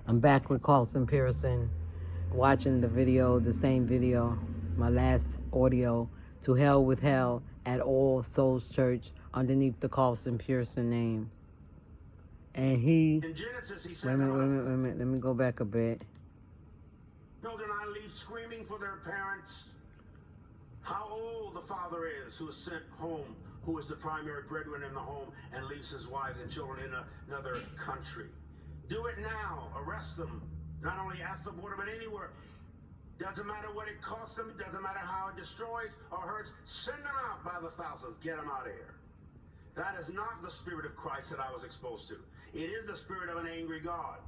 I'm back with Carlton Pearson, watching the video, the same video, my last audio, To Hell with Hell at All Souls Church, underneath the Carlton Pearson name. And he, in Genesis, he said, wait a minute, let me go back a bit. Children I leave screaming for their parents. How old the father is who is sent home, who is the primary breadwinner in the home and leaves his wife and children in another country. Do it now. Arrest them. Not only at the border, but anywhere. Doesn't matter what it costs them. Doesn't matter how it destroys or hurts. Send them out by the thousands. Get them out of here. That is not the spirit of Christ that I was exposed to. It is the spirit of an angry God.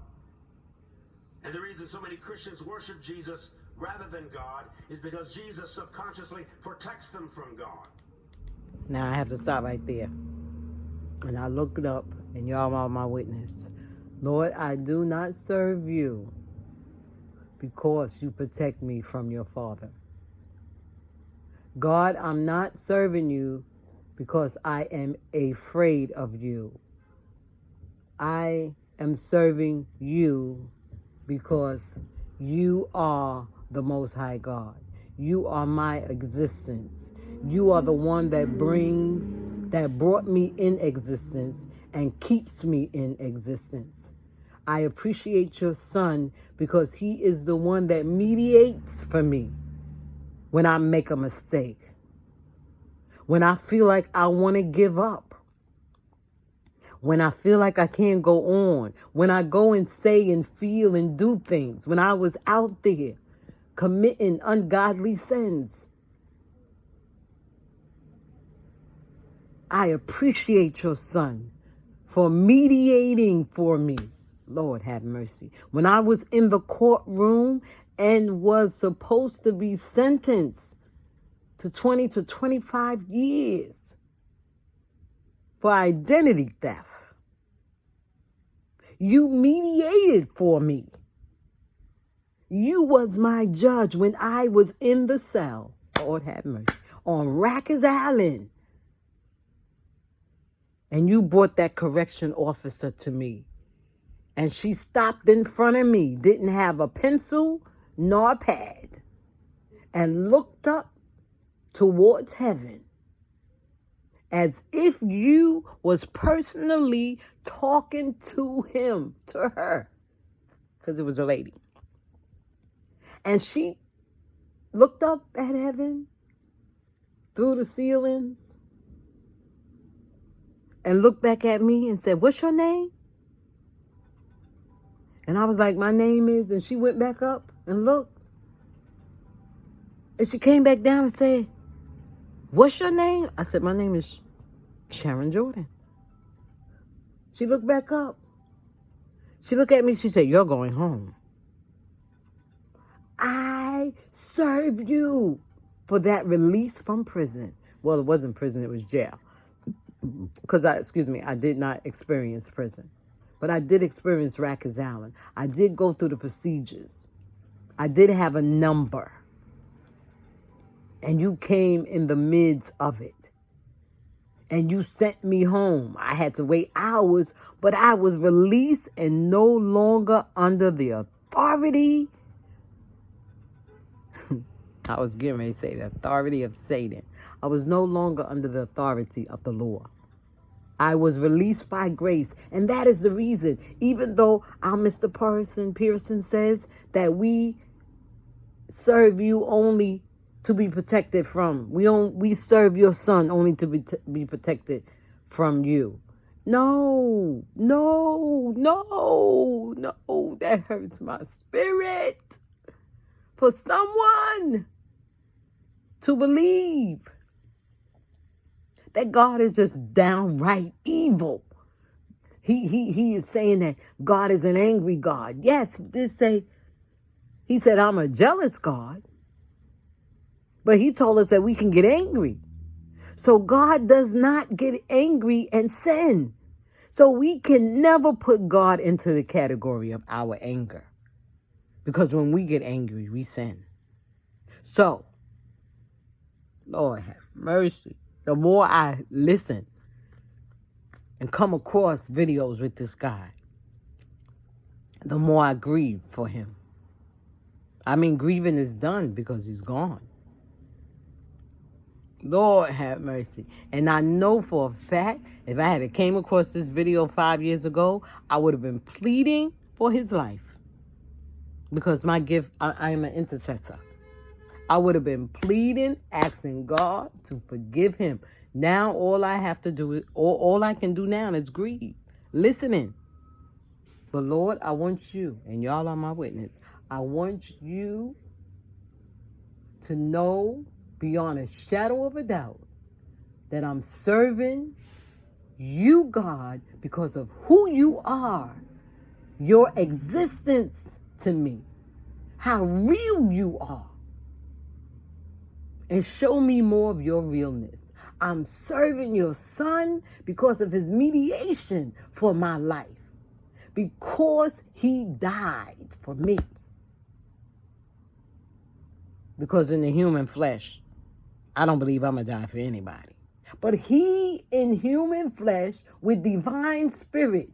And the reason so many Christians worship Jesus rather than God is because Jesus subconsciously protects them from God. Now I have to stop right there. And I looked it up, and y'all are my witness. Lord, I do not serve you because you protect me from your Father. God, I'm not serving you because I am afraid of you. I am serving you because you are the Most High God. You are my existence. You are the one that brought me in existence and keeps me in existence. I appreciate your Son because he is the one that mediates for me when I make a mistake. When I feel like I want to give up. When I feel like I can't go on. When I go and say and feel and do things. When I was out there committing ungodly sins. I appreciate your Son for mediating for me. Lord have mercy. When I was in the courtroom and was supposed to be sentenced to 20 to 25 years for identity theft, you mediated for me. You was my judge when I was in the cell, Lord have mercy, on Rikers Island. And you brought that correction officer to me. And she stopped in front of me, didn't have a pencil nor a pad, and looked up towards heaven as if you was personally talking to him, to her, because it was a lady. And she looked up at heaven through the ceilings and looked back at me and said, "What's your name?" And I was like, "My name is," and she went back up and looked. And she came back down and said, "What's your name?" I said, "My name is Sharon Jordan." She looked back up. She looked at me. She said, "You're going home. I serve you for that release from prison." Well, it wasn't prison. It was jail. Because I did not experience prison. But I did experience Rikers Island. I did go through the procedures. I did have a number. And you came in the midst of it. And you sent me home. I had to wait hours, but I was released and no longer under the authority. I was getting ready to say the authority of Satan. I was no longer under the authority of the law. I was released by grace. And that is the reason, even though our Mr. Pearson says that we serve you only to be protected from. We serve your Son only to be protected from you. No, that hurts my spirit. For someone to believe that God is just downright evil. He is saying that God is an angry God. Yes, he did say, he said, "I'm a jealous God." But he told us that we can get angry. So God does not get angry and sin. So we can never put God into the category of our anger. Because when we get angry, we sin. So, Lord have mercy. The more I listen and come across videos with this guy, the more I grieve for him. I mean, grieving is done because he's gone. Lord have mercy. And I know for a fact, if I had came across this video 5 years ago, I would have been pleading for his life. Because my gift, I am an intercessor. I would have been pleading, asking God to forgive him. Now all I have to do, all I can do now is grieve. Listening. But Lord, I want you, and y'all are my witness, I want you to know beyond a shadow of a doubt that I'm serving you, God, because of who you are, your existence to me, how real you are. And show me more of your realness. I'm serving your son because of his mediation for my life. Because he died for me. Because in the human flesh, I don't believe I'm going to die for anybody. But he in human flesh with divine spirit